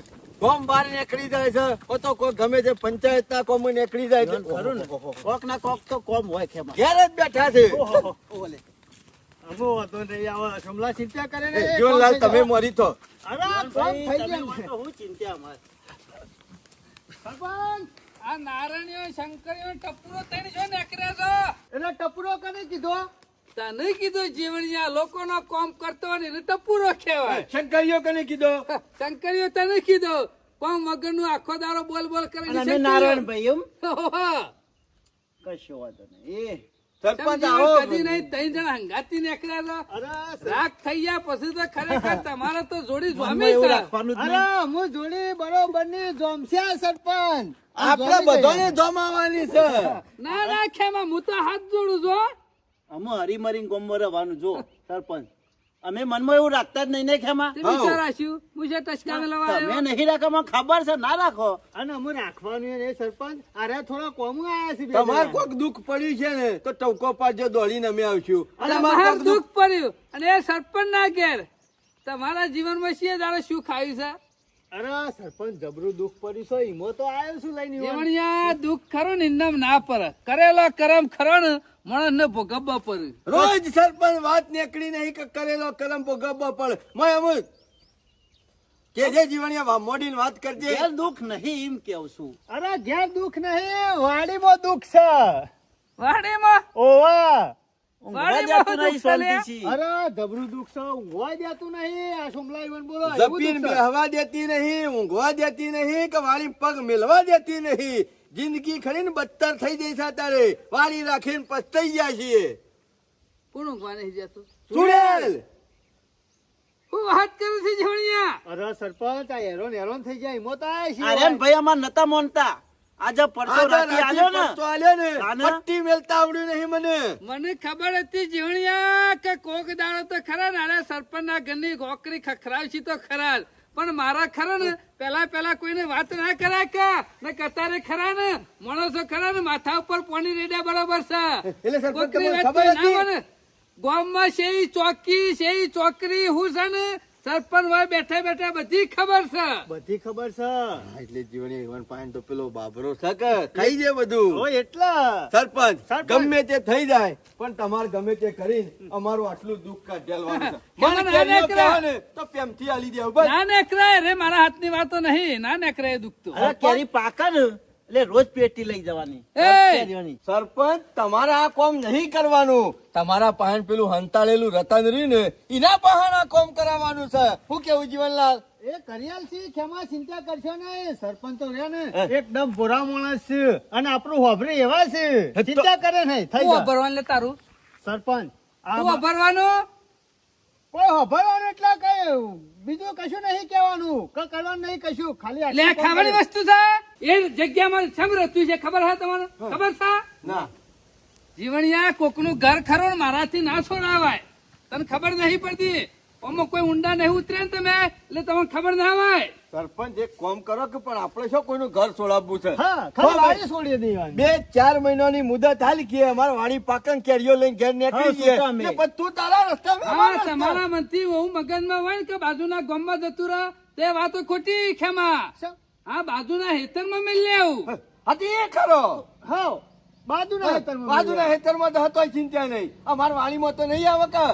S1: ગોમ બાર નીકળી જાય છે તો કોઈ ગમે તે પંચાયત ના કોમ નીકળી જાય છે.
S2: ખરું ને કોક ના કોક તો કોમ હોય ખેમા.
S1: ઘેર જ બેઠા છે.
S2: ઓલે
S3: અમો વાતો નહીં આવે સમલા ચિંતા કરે ને
S1: જીવનલાલ તમે મરી તો
S3: અરે કોમ થઈ ગયું છે.
S2: તો હું ચિંતા અમારે
S3: સરપંચ
S4: આ નારાયણીઓ શંકરીઓ ટપુરો થઈને જો નીકળ્યા છો.
S3: એટલે ટપુરો કને કીધો
S4: તને કીધું જીવણિયા લોકોનો કામ કરતો હોય ને એને ટપુરો કહેવાય.
S1: શંકરીઓ કને કીધો
S4: શંકરીઓ તને કીધું પણ મગરનું આખો દાડો બોલ બોલ કરે
S2: અને અમે નારાયણભાઈ એમ
S4: ઓહો.
S2: કશો વાંધો નહીં એ
S1: સરપંચ
S4: સમજી
S1: આવો
S4: કદી નહીં ત્રણ જણા હંગાતી નીકળ્યા છો.
S3: અરે
S4: રાગ થઈ ગયા પછી તો ખરેખર તમારે તો જોડી
S2: મનમાં
S4: જોમી
S2: એવું
S4: છે.
S2: રાખવાનું જ નહીં.
S3: અરે હું જોડી બરોબર ની જોમસ્યા સરપંચ
S1: આપડે બધાને જમાવાની છે.
S4: ના ના ખેમા હું તો હાથ જોડું છું.
S2: અમે હરીમરીને ગોમમાં રહેવાનું જો સરપંચ અમે મનમાં એવું રાખતા જ નહીં ને ખેમા.
S4: તે વિચારાશું મુજે ટચકાને લવા
S2: તમે
S4: આવ્યો.
S2: નહીં રાખો મને ખબર છે ના રાખો.
S3: અને અમે રાખવાનું એ સરપંચ અરે થોડા કોમ આયા છે બે
S1: તમારે
S3: જણા.
S1: કોઈક દુઃખ પડ્યું છે ને તો ટવકો પાડજો દોડીને અમે આવશું. અને અમારે
S4: તમારે
S1: કોઈક
S4: દુઃખ પડ્યું અને એ સરપંચ ના ઘેર તમારા જીવનમાં શી દાડે શું ખાયું છે?
S3: અરે સરપંચ જબરું દુઃખ પડ્યું છે ઈમો તો આવ્યો છું લઈને ઈવન.
S4: જીવણિયા દુઃખ ખરો ને ઇનામ ના પર કરેલો કરમ ખરો ને માણસ ને ભોગવવા પડે.
S1: રોજ સરપંચ વાત નીકળી નહીં કે કરેલો કરમ ભોગવવો પડે. મેં એમ કે જે જીવણિયા મોડીને વાત કરજે.
S2: ઘેર દુઃખ નહીં એમ કેવું છું.
S3: અરે ઘેર દુઃખ નહીં વાડીમાં દુઃખ છે
S4: વાડીમાં
S3: ઓવા
S2: ઊંઘવા
S4: વાડીમાં
S2: દેતું નહીં
S4: દુઃખ ચાલે.
S2: શાંતિથી.
S3: અરે જબરું દુઃખ છે ઊંઘવા દેતું નહીં આ સોમલા ઈવન બોલો એવું
S1: જપીન
S3: દુઃખ છે.
S1: બેહવા દેતી નહીં, ઊંઘવા દેતી નહીં કે વાળી પગ મેલવા દેતી નહીં. જિંદગી ખરી ને બદતર થઈ જઈ છે તારે. વાળી રાખીને પસ્તાઈ ગયા છીએ.
S4: કોણ ઊંઘવા નહીં જતું?
S1: ચુડેલ
S4: હું વાત કરું છું જીવણિયા?
S3: અરે સરપંચ આ હેરાન થઈ જાય ઈમો તો આયા છે
S2: આર્યન ભાઈ અમાર નતા માનતા. આજે પરસો
S1: આજા
S2: રાતી
S1: રાતી
S2: આલ્યો ને
S1: પડતો આલ્યો ને
S2: આને?
S1: પટ્ટી મેલતા આવડ્યું નહીં મને.
S4: મને ખબર હતી જીવણિયા કે કોક દાડો તો ખરા ને અરે સરપંચ ના ઘરની ગોકરી ખખરાવશી તો ખરા જ. પણ મારા ખરા ને પેલા કોઈને વાત ના કરાય કે ને કતારે ખરા ને માણસો ખરા ને માથા ઉપર પાણી રેડ્યા બરોબર છે.
S1: એટલે સરપંચ
S4: કોકની
S1: તમને
S4: વાત
S1: ખબર
S4: કોઈ ના
S1: હતી?
S4: માને. ગામમાં શેઈ ચોકી શેઈ ચોકરી હું છે ને સરપંચ હોય બેઠા બેઠા બધી ખબર છે.
S3: બધી ખબર છે
S1: હા, એટલે જીવણી ઈવન પાણી તો પેલો બાબરો છે કે ખાઈ જાય બધું.
S3: ઓ એટલા
S1: સરપંચ
S3: સરપંચ.
S1: ગમે તે થઈ જાય પણ તમારે ગમે તે કરીને અમારું આટલું દુઃખ કાઢેલવાનું છે.
S4: કેમ
S1: મને
S4: ના
S1: કેરીઓ
S4: નીકળે?
S1: કહેવા ને તો પ્રેમથી આલી દેવું બસ.
S4: ના નેકરાય રે મારા હાથની વાતો નહીં ના નેકરાય દુખતું.
S2: અરે કેરી પાકા ને એટલે રોજ પેટી લઈ જવાની.
S4: એ!
S2: કેરીઓની.
S1: સરપંચ તમારે આ કોમ નહીં કરવાનું. તમારા પાહણ પેલું હંતાળેલું રતન રહ્યું ને એના પાહણ આ કોમ કરાવવાનું છે. શું કેવું જીવનલાલ?
S3: એ કરિયાલ છે ખેમા ચિંતા કરશો ને સરપંચ તો રહ્યા ને એકદમ ભોળા માણસ છે અને આપણું હોભરે એવા છે ચિંતા કરે નહીં થઈ
S4: હું
S3: જાય
S4: વાપરવાનું લે તારું
S3: સરપંચ આ
S4: હું વાપરવાનું
S3: કોઈ હોભરવાનું એટલે કઈ બીજું કશું નહીં કહેવાનું કઈ કરવાનું નહીં કશું ખાલી
S4: એટલે આ
S3: આટલું કામ
S4: ખાવાની
S3: કરે.
S4: વસ્તુ છે એ જગ્યામાં શેમ રહેતું છે ખબર છે તમને ખબર છે
S1: ના
S4: જીવણિયા કોકનું ઘર ખરો ને મારાથી ના છોડાવાય તને ખબર નહીં પડતી આમાં કોઈ ઊંડા નહીં ઉતરે ને તમે એટલે તમને ખબર ના હોય.
S1: સરપંચ એક કોમ કરો કે પણ આપણે શું કોઈનું ઘર છોડાવવું છે?
S3: હા ખાલી વાડી છોડી દેવાની
S1: 2-4 મહિનાની મુદત હાલ કે અમારે વાડી પાકન કેરીઓ લઈને ઘેર નીકળી
S2: હા,
S1: ગયે.
S2: શું કામે?
S1: ને પછી તું તારા રસ્તામાં
S4: હા
S1: અમારા
S4: તમારા મનથી હું મગજમાં હોય ને કે બાજુના ગામમાં જતું રહે તે વાતો ખોટી ખેમા. હા બાજુના હેતરમાં મેલી આવું.
S1: રસ્તામાં. હા, તો એ ખરો.
S3: હા બાજુના ખેતરમાં
S1: બાજુના ખેતરમાં તો હતોય ચિંતા નહીં. અમારા વાડીમાં તો નહીં આવે કે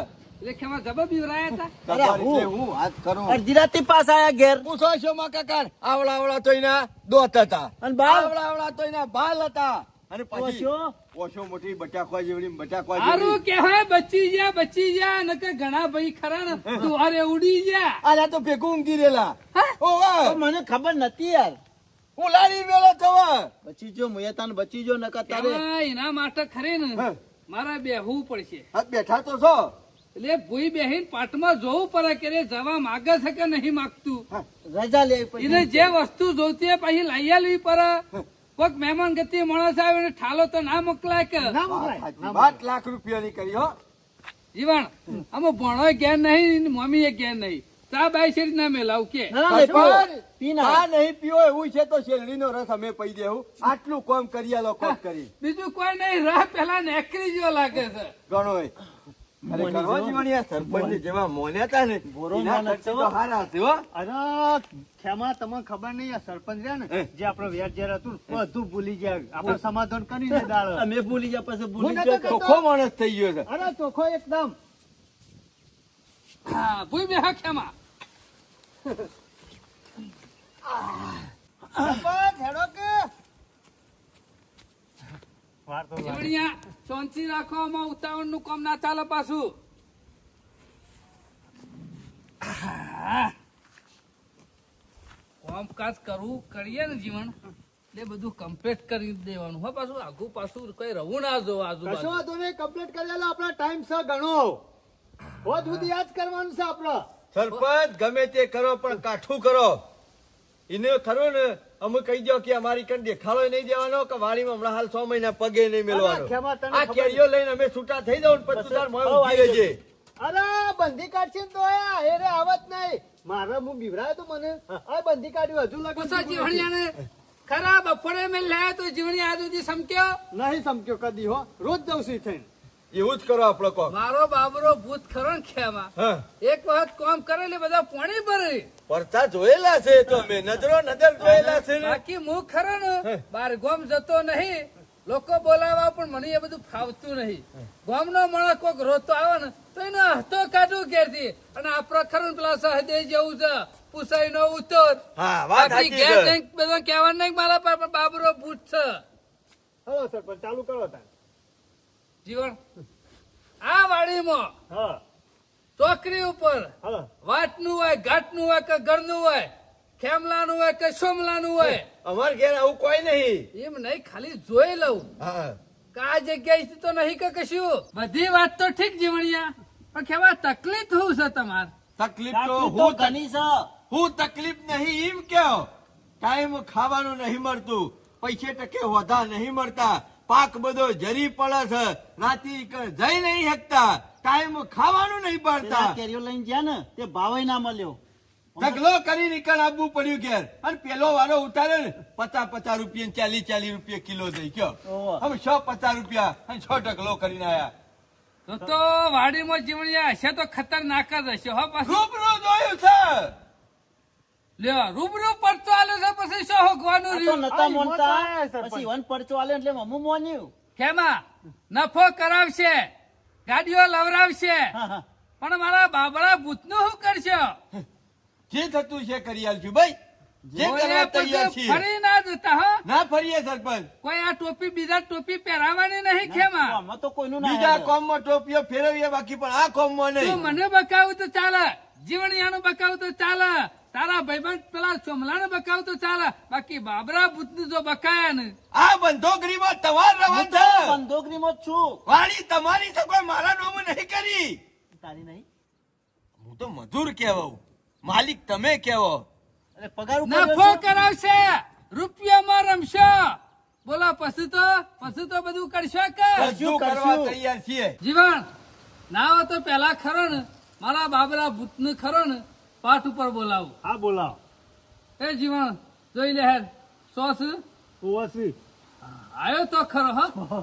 S4: એટલે ખેમા જબર બીવરાયા હતા.
S1: તમારી એટલે હું વાત કરું.
S2: અડધી રાતે પાસ આયા ઘેર.
S1: પૂછો છો માં કાકા આવડા તો એના દોત હતા
S2: અને બાલ?
S1: આવડા તો એના બાલ હતા અને પછી
S2: ઓશો?
S1: ઓશો મોટી બટાકવા જેવડી બટાકવા
S4: સારું
S1: જેવડી
S4: કહેવાય બચી ગયા નકર ઘણા ભાઈ ખરા ને દુહારે ઉડી ગયા.
S1: આલા તો ભેગું ઊંઘી રહેલા.
S4: હા?
S1: ઓવે
S2: તો મને ખબર નથી યાર.
S1: ઉલાડી મેલો થવા.
S2: બચી જો મુયતાન બચી જો નકર તારે
S4: ખેમા, એના માટે ખરે ને
S1: હા.
S4: મારા બેહવું પડશે.
S1: હા, બેઠા તો છો.
S4: એટલે ભૂઈ બેહીન પાટમાં જોવું પડે કે રે જવા માંગે છે કે નહીં માગતું.
S2: રજા લે પછી.
S4: એને જે વસ્તુ જોઈતી હોય પછી લઈ આલવી પડે. કોઈક મહેમાન ગતિ માણસ આવે ને ઠાલો તો ના મોકલાય કે
S3: ના મોકલાય.
S1: સાચી વાત, લાખ રૂપિયાની કરી હો.
S4: જીવણ આમાં ભણો ઘેર નહીં મમ્મી એ ઘેર નહીં ચા બાઈ શેરી ના મેલાવ કે
S2: ના, ના,
S1: સરપંચ,
S2: પી ના.
S1: ચા નહીં પીવો એવું છે તો શેરડીનો રસ અમે પી દેવું. આટલું કોમ કરી આલો, કોમ કરી
S4: બીજું કોઈ નહીં, રાહ પેલા નેકરી જેવો લાગે છે.
S1: ઘણો ખરેખર હો જીવણિયા, સરપંચ જેવા મોન્યા હતા ને
S2: બોરો
S1: એના
S2: માણસ
S1: કરતા
S2: છો.
S1: તો હારા છે હો.
S3: અરે ખેમા તમને ખબર નહીં, આ સરપંચ રહ્યા ને જે આપણો વ્યાજ જયારે હતું ને, બધું ભૂલી ગયા. આપણે સમાધાન કરીને દાળ
S2: અમે ભૂલી ગયા પછી ભૂલી
S3: હું નતો
S2: ગયા.
S3: કરતો.
S1: ચોખ્ખો માણસ થઈ ગયો છે.
S3: અરે ચોખ્ખો એકદમ.
S4: હા ભૂઈ બે હાખ્યામાં
S3: સરપંચ હેડો કે વાર તો લાગે.
S4: જીવણિયા શાંતિ રાખો, આમાં ઉતાવળ નું કામ ના ચાલે પાછું. કામકાજ કરવું કરીએ ને જીવન એટલે બધું કમ્પ્લીટ કરી દેવાનું હો. પાછું આગુ પાછું કઈ રહું ના જો
S3: કશો
S4: આજુબાજુ.
S3: વાંધો નહીં, કમ્પ્લીટ કરેલો આપણા ટાઈમ છે ઘણો. રોજ સુધી યાદ કરવાનું છે આપડે.
S1: સરપંચ ગમે તે કરો પણ કાઠું કરો. એને ખરો ને અમે કહી દો કે અમારી કણ દેખાડો નહીં દેવાનો કે વાડીમાં હમણાં હાલ 6 મહિના પગે નહીં મેળવાનો.
S3: અરે, ખેમા તને
S1: આ
S3: ખબર
S1: કેરીઓ લઈને અમે છૂટા થઈ જાવ પછી તું તાર મોં ઊંઘી રહેજે.
S3: અરે બંધી કાઢશે ને તો આયા એ રે આવત નહીં. મારે હું બીવરાયો તો મને આ બંધી કાઢ્યું હજુ લગન
S4: પૂછો જીવણિયાને, ખરા બપોરે મેં લાયા તો જીવણી આજ સુધી સમક્યો.
S3: નહીં સમક્યો કદી હો. રોજ જઉં છું થઈને.
S1: એવું જ કરો આપણો કોમ.
S4: મારો બાબરો ભૂત ખરો ને ખેમાં,
S1: હા,
S4: એક વખત કામ કરે એટલે બધા પાણી ભરે.
S1: પરચા જોયેલા છે તો અમે નજર જોયેલા છે ને.
S4: બાકી હું ખરો ને બાર ગામ જતો નહીં, લોકો બોલાવા પણ મને એ બધું ફાવતું નહીં. ગામ નો માણસ કોક રોતો આવે ને તો એને હતો કાઢું ઘેરથી, અને આપડે ખરું ને પેલા સહદે જેવું છે પૂછાય નો ઉતર.
S1: હા, વાત
S4: બાકી
S1: સાચી
S4: ઘેર
S1: છે.
S4: જઈને બધા કહેવાનું નહીં મારા પર, પણ બાબરો ભૂત છે.
S3: હલો સરપંચ ચાલુ કરો તાન.
S4: જીવન આ વાડીમાં
S3: હા
S4: ચોકરી ઉપર
S3: હા
S4: વાટનું હોય, ઘાટનું હોય કે ઘરનું હોય, ખેમલાનું હોય કે સોમલાનું હોય,
S1: અમાર ઘેર આવું કોઈ નહીં.
S4: એમ નહીં ખાલી જોઈ લઉં
S1: હા,
S4: કે આ જગ્યાએ તો નહીં કે કશું. બધી વાત તો ઠીક જીવણિયા, પણ કેવા તકલીફ શું છે તમારે?
S1: તકલીફ તો
S2: તાકીદ તો
S1: હું
S2: ઘણી છે.
S1: હું તકલીફ નહીં એમ કહો. ટાઈમ ખાવાનું નહીં મળતું, પૈસે ટકે વધા નહીં મળતા, પાક બધો જરી પડે છે, રાતી જઈ નહીં શકતા, ટાઈમ ખાવાનું નહીં
S2: પેલા
S1: પાડતા.
S2: કેરીઓ લઈને ગયા ને તે ભાવે ના મળ્યો.
S1: ઢગલો કરી નીકળ આપવું પડ્યું ઘેર. અને પેલો વારો ઉતારે ને 50 રૂપિયા 40 રૂપિયા કિલો દઈ ગયો.
S2: ઓહો.
S1: હવે 150 રૂપિયા અને 6 ઢગલો કરીને આયા.
S4: તો વાડીમાં જીવણિયા હશે તો ખતરનાક જ હશે હો. પાછું
S1: રૂબરૂ જોયું છે.
S4: લ્યો રૂબરૂ પડતો આલે છે, પછી શું હોગવાનું
S2: આ તો
S4: રહ્યું?
S2: નતા
S3: આ
S2: મોનતા.
S3: હિંમત આયા સરપંચ.
S2: પછી વન પડચો આલે એટલે મમ્મુ મોન્યું.
S4: કેમાં નફો કરાવશે, ગાડીઓ લવરાવશે,
S2: હા, હા.
S4: પણ મારા બાબરા ભૂતનું શું કરશો?
S1: જે થતું છે કરી આલશું ભાઈ. જે કરવા
S4: જોયા
S1: તૈયાર
S4: પછી
S1: છીએ.
S4: ફરી ના જતા હો.
S1: ના ફરીએ સરપંચ.
S4: કોઈ આ ટોપી બીજા ટોપી પહેરાવાની નહીં ખેમાં.
S2: આમાં તો કોઈનું ના
S1: બીજા
S2: હેડે.
S1: કોમમાં ટોપીઓ ફેરવીએ બાકી, પણ આ કોમમાં
S4: તું
S1: નહીં.
S4: મને બકાવું તો ચાલે, જીવણિયાનું બકાવું તો ચાલે, તારા ભાઈબંધ પેલા ચોમલાને બકાવું તો ચાલે, બાકી બાબરા ભૂતનું જો બકાયા ને
S1: આ બંધોગરીમાં તમાર
S2: હું
S1: રવાન
S2: તો
S1: છે.
S2: બંદૂકરીમાં જ છું.
S1: વાળી તમારી છે, કોઈ મારા નામે નહીં કરી.
S2: તારી નહીં.
S1: હું તો મજૂર કહેવાઉં, માલિક તમે કહેવો.
S2: એટલે પગાર ઉપર
S4: નફો
S2: રહેશો?
S4: કરાવશે, રૂપિયામાં રમશો. બોલો પછી તો બધું કરશો કે?
S1: બધું કરવા તૈયાર છીએ.
S4: જીવન ના હોય તો પેલા ખરો ને મારા બાબરા ભૂતને ખરો ને પાઠ ઉપર બોલાવું.
S3: હા બોલાવો.
S4: એ જીવન જોઈ લે હેર સોસ
S3: ઓવસી
S4: આવ્યો તો ખરો હો.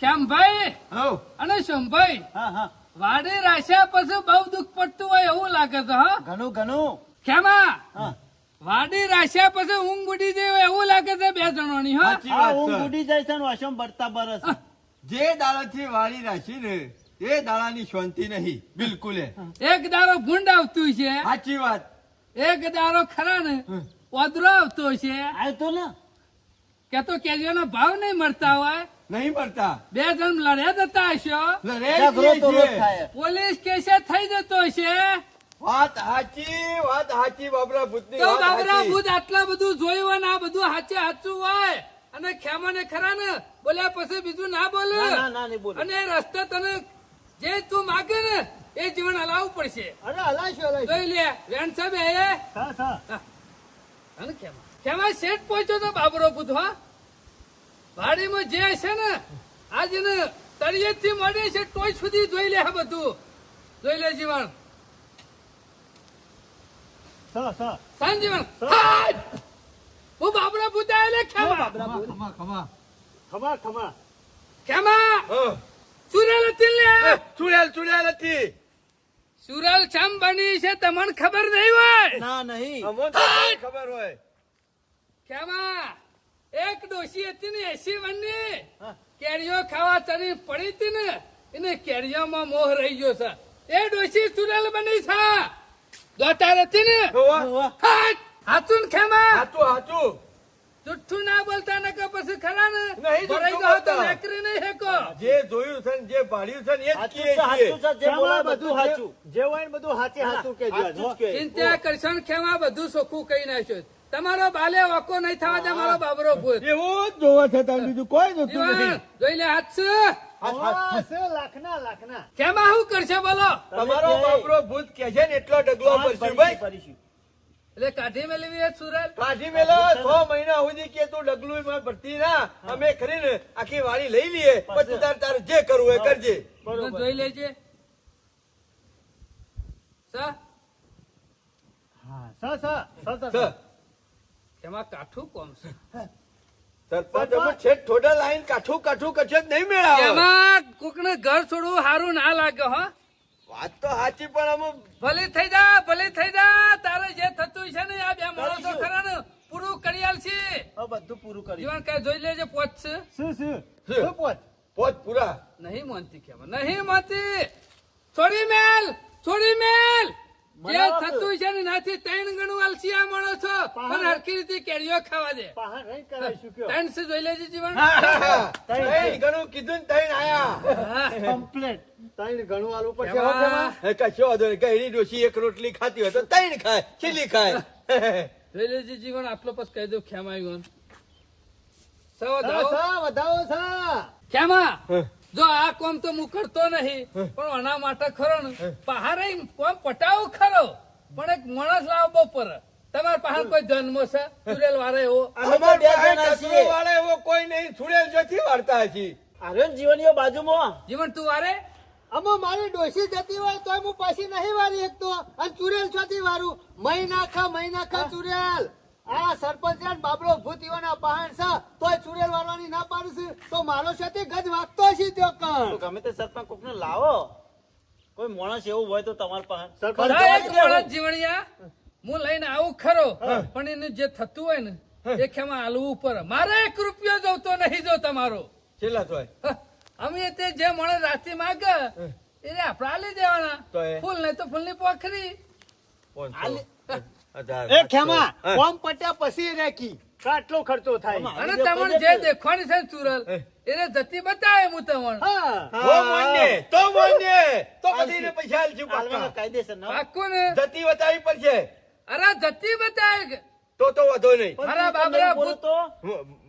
S4: કેમ ભાઈ
S1: હઉ.
S4: અને શંભાઈ
S2: હા, હા.
S4: વાડી રાખ્યા પછી બહુ દુઃખ પડતું હોય એવું લાગે છે હો.
S2: ઘણું ઘણું.
S4: કેમાં
S2: હા.
S4: વાડી રાખ્યા પછી ઊંઘ ઉડી જાય એવું લાગે છે બે જણોની હો.
S1: સાચી
S2: આ
S1: વાત
S2: ઊંઘ
S1: છે.
S2: ઉડી જાય છે ને વાસમ બરતા બરસ.
S1: જે દાડાથી વાળી રાખી ને એ દાડાની શાંતિ નહીં બિલકુલ.
S4: એક દારો ભૂંડ આવતું છે,
S1: સાચી વાત.
S4: એક દારો ખરા ને ઓદરો આવતો છે,
S2: આવ્યો તો ને.
S4: કે તો કેરીઓના ભાવ નહીં મળતા હોય,
S1: નહીં મળતા.
S4: બે જણ લડ્યા જતા હશો,
S2: ઝઘડો તો રોજ થાય.
S4: પોલીસ કેસે થઈ જતો છે.
S1: વાત સાચી બાબરા ભૂતની
S4: તો
S1: વાત
S4: બાબરા
S1: સાચી.
S4: ભૂત આટલા બધું જોયું હોય ને આ બધું સાચે સાચું હોય અને ખેમાને ખરા ને બોલ્યા પછી બીજું ના બોલે,
S2: ના, ના, ના, નહીં બોલે.
S4: અને એ રસ્તે તને જે તું માગે ને એ જીવન હલાવવું પડશે.
S3: અરે હલાઈશું
S4: જોઈ લે વેણ સાહેબ એ
S3: હા
S4: અને ખેમા શેઠ પહોંચ્યો તો બાબરો ભૂત હો. વાડીમાં જે છે ને આજે તળિયે થી મળી છે ટોચ સુધી જોઈ લે આ બધું જોઈ લે જીવન. સંજીવન હાય! હું બાબરા ભૂતા એટલે ખેમા ખેમા
S1: હા.
S4: સુરેલ હતી લે
S1: ચુડેલ હતી.
S4: સુરેલ ચમ બની છે તમને ખબર નહીં હોય
S2: ના નહીં
S1: અમોને તો કઈ ખબર હોય.
S4: ખેમા એક ડોશી હતી ને 80 વનની
S2: હા.
S4: કેરીઓ ખાવા તરી પડી હતી ને એને કેરીઓમાં મોહ રહી ગયો છે એ ડોશી સુરેલ બની છે દોતાર હતી ને
S1: હોવા.
S4: હાય! હાચું ને ખેમા
S1: હાચું.
S4: જુઠ્ઠું ના બોલતા ને કે પછી ખરા ને
S1: નહીં જુઠ્ઠું
S4: ભરાઈ ગયો તો
S1: બોલતા.
S4: નકરી નહીં હેકો
S1: જે જોયું છે ને જે ભાળ્યું છે ને એ જ
S2: સાચું
S1: કીએ
S2: છે,
S1: છીએ.
S2: સાચું છે, જે બોલાય બધું સાચું
S3: જે હોય ને બધું હાચું કહેજો.
S2: સાચું જ કહે.
S4: ચિંતા કરશો ને ખેમા બધું સોખું કહી નાખ્યો તમારો બાલે વાકો નહીં થવા દે મારો બાબરો ભૂત
S1: એવું જ જોવા છે તાર બીજું કોઈ જોતું
S4: ઈવાન,
S1: નથી.
S4: જોઈ લે હાથ છે
S3: હોવા છે લાખના.
S4: ખેમા શું કરશે બોલો
S1: તમારો બાપરો ભૂત કે છે ને એટલો ડગલો ભરશું ભાઈ.
S2: ભરીશું.
S4: એટલે કાઢી મેળવી એ સુરલ
S1: કાઢી મેલો 6 મહિના સુધી કે તું ડગલું માં ભરતી ના અમે ખરીને આખી વાડી લઈ લઈએ પણ તું તારે જે કરવું એ કરજે.
S2: બરોબર.
S4: જોઈ લેજે સા
S1: સર,
S4: ખેમા કાઠું કોમ છે
S1: સરપંચ અમે છેક થોડા લાઈન કાઠું કરશે જ નહીં મેળાવે.
S4: ખેમા કોકને ઘર છોડવું સારું ના લાગે હો
S1: વાત તો સાચી પણ અમે
S4: ભલે થઈ જા તારે જે થતું છે ને આ બે માણસો ખરા ને પૂરું કરી આલશે
S2: હવે બધું પૂરું કર્યું.
S4: જીવન કઈ જોઈ લેજે પોચ છે
S1: પોત પૂરા.
S4: નહીં માનતી ખેમા નહીં માનતી છોડી મેલ જે
S2: મને
S4: થતું છે ને નાથી 3 ગણું આલસી આ માણસો પણ હરખી રીતે કેરીઓ ખાવા દે
S3: પહાડ નહીં કરાવીશું કયો.
S4: 3 છે જોઈ લેજે જીવન
S1: તૈણ ઘણું કીધું ને તૈણ આયા.
S4: હા.
S3: કમ્પ્લેટ. તાઈને ઘણું આલવું પડશે હો
S4: ખેમા,
S3: ખેમા.
S1: હે, કશો વાંધો નહીં. કઈ ડોશી એક રોટલી ખાતી હોય તો તૈણ ખાય ચીલી ખાય.
S4: જોઈ લેજે જીવન આટલો પછી કહી દો ખેમા આવ્યો સૌ
S3: વધાવો સા.
S4: ખેમા જો આ કોમ તો હું કરતો નહીં પણ આના માટે ખરો ને પહારે કોમ પટાવો ખરો પણ એક માણસ લાવવો પડે તમારા પહાડ કોઈ જન્મ છે સુરેલ વાળો એવો
S2: અમે તો બે જણા
S1: કચરો
S2: છીએ.
S1: વાળા એવો કોઈ નહીં. છોડેલ જોથી વાળતા હશી.
S2: આર્યન જીવનીઓ બાજુમાં
S4: જીવન તું વારે
S3: આમાં મારી ડોશી જતી હોય તોય હું પાછી નહીં વારી શકતો અને ચુરેલ છોથી વારું મહિના ચુરેલ આ સરપંચ ને બાબરો ભૂત ઈવાના પહાડ છે તોય ચુરેલ વારવાની ના પાડું છું તો મારો સાથે ગજ વાગતો છે ત્યો
S2: તો
S3: કણ
S2: ગમે તે સરપંચ કોકને લાવો કોઈ માણસ એવું હોય તો તમારા પાસે
S3: સરપંચ
S4: ખરા એક માણસ જીવણિયા હું લઈને આવું ખરો પણ એને જે થતું હોય ને એ ખેમા હાલવું પડે મારે 1 રૂપિયો જોતો નહીં જો તમારો
S1: છેલ્લા તો હોય.
S4: અમે તે જે માણસ રાતે માગે એને આપડા લઈ દેવાના
S1: તો એ?
S4: ફૂલ નહીં તો ફૂલની પોખરી
S1: 500.
S3: એ ખેમા કોમ પટ્યા પછી રાખી કાટલો ખર્ચો થાય
S4: અને તમને જે દેખવાની છે ને ચુરલ એને જતી બતાવે હું તમને
S3: હા
S1: તો મોને તો પછી એને પૈસા આલશું
S2: આલવાનો
S1: પાક્કા.
S2: કાયદેસર ન હોય.
S4: પાક્કું ને
S1: જતી બતાવી પડશે
S4: અરે જતી બતાવે
S1: તો વધો નહીં.
S2: પણ
S4: મારા
S2: તું તો
S4: બાબરા
S2: નહીં બોલું તો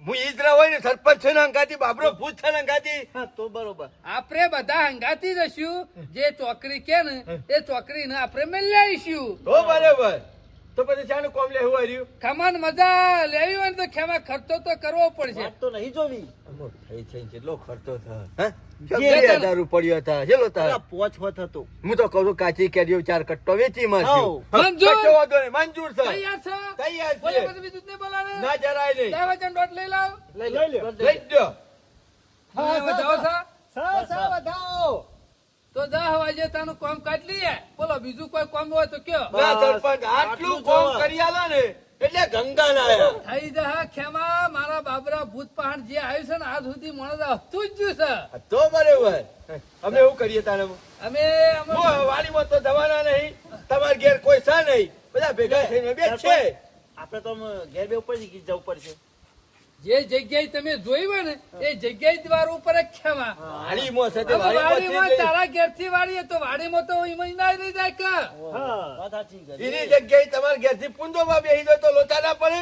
S1: હું ઈદરા હોય ને સરપંચ છે ને અંગાતી બાબરો ભૂત છે ને અંગાતી.
S2: હા, તો બરોબર
S4: આપણે બધા હંગાતી જશું જે ચોકરી કે ને એ ચોકરી ને આપણે મેળવી આવીશું
S1: તો બરાબર. તો પછી શાનું કોમ લેવું આવ્યું?
S4: ખમાન મજા લેવી હોય ને તો ખેમા ખર્ચો તો કરવો પડશે
S2: વાત તો નહીં જોવી
S1: અમો થઈ થઈને કેટલો ખર્ચો થાય. હે?
S4: જે તને-
S1: 20,000 રૂપિયા હતા. ચેલો
S2: પેલા
S1: થાય.
S2: પોચ હોત હતો
S1: હું તો કહું છું કાચી કેરીઓ 4 કટ્ટો વેચી માંગ્યું.
S2: હઉ.
S4: મંજૂર.
S1: કશો વાંધો નહીં. મંજૂર છે.
S4: તૈયાર છો
S1: તૈયાર
S4: બોલે
S1: છે.
S4: બધું બીજું જ નહીં બોલાવે
S1: ના જરાય નહીં.
S4: દવા જણ દોઢ લઈ લાવ
S2: લઈ
S3: લઈ લ્યો.
S1: લઈ જ દો.
S3: હા,
S4: હવે જાઓ છો
S3: સા વધાવો
S4: તો 10 વાગે તાનું કામ કાઢ લઈએ બોલો બીજું કોઈ કામ હોય તો કયો
S1: ના
S2: બસ,
S1: સરપંચ આટલું
S2: આટલું
S1: કોમ
S2: જોવા.
S1: કરી આલા ને એટલે ગંગા ના આયા.
S4: થઈ જા ખેમા મારા બાબરા ભૂત પહાડ જે આવ્યું છે ને આજ સુધી માણસ હતું જ ગયું છે
S1: આ તો બરાબર. અમે એવું કરીએ તારે.
S4: અમે
S1: હું વાડીમાં તો જવાના નહીં. તમારા ઘેર કોઈ છે નહીં. બધા ભેગા થઈને બે જ છે.
S2: આપણે તો આમ ઘેર બે ઉપર જવું પડશે
S4: જે જગ્યાએ તમે જોઈ હોય ને એ જગ્યાએ જ વાર ઉપર જ ખેમા
S1: વાડીમાં છે તે
S4: હવે
S1: વાડીમાંથી
S4: વાડીમાં
S1: જ
S4: તારા ઘેરથી વાડીએ તો વાડીમાં તો ઈમાં ના રહી જાય કે
S2: વાત સાચી કરી.
S1: એની જગ્યાએ તમારા ઘેરથી પૂંજોમાં બેસી જાય તો લોચા ના પડે.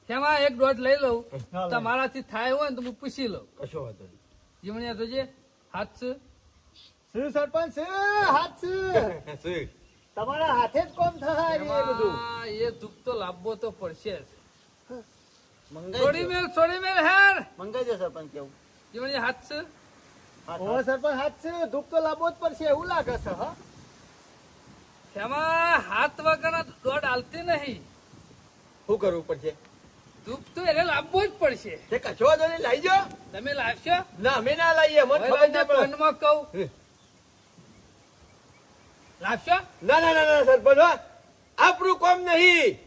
S4: ખેમા 1 લઈ લઉં તમારાથી થાય હોય ને તો હું પૂછી લઉં
S1: કશો વાંધો નહીં.
S4: જીવણિયા જોજે હાથ છે
S3: શું સરપંચ છે હાથ છે
S1: શું?
S3: તમારા હાથે જ કોમ થાય એ બધું
S4: એમાં એ દુઃખ તો લાવવો તો પડશે જ.
S2: મંગાઈ
S4: છોડી મેલ હેર
S2: મંગાઈ દે સરપંચ કેવું
S4: જીવણિયા હાથ છે
S2: હા,
S3: ઓ સરપંચ હાથ છે દુઃખ તો લાવવો જ પડશે એવું લાગે છે હા
S4: એમાં હાથ વગર દોડ હાલતી નહીં.
S1: શું કરવું પડશે?
S4: ધૂપ તો એને લાવવો જ પડશે.
S1: તે કશો વાંધો નહીં, લાવી જો.
S4: તમે લાવશો?
S1: ના અમે ના લાવીએ, મને ખબર ના પડે.
S4: ફોનમાં કહું લાવશો?
S1: ના ના ના ના સરપંચ હો. આપણું કામ નહીં,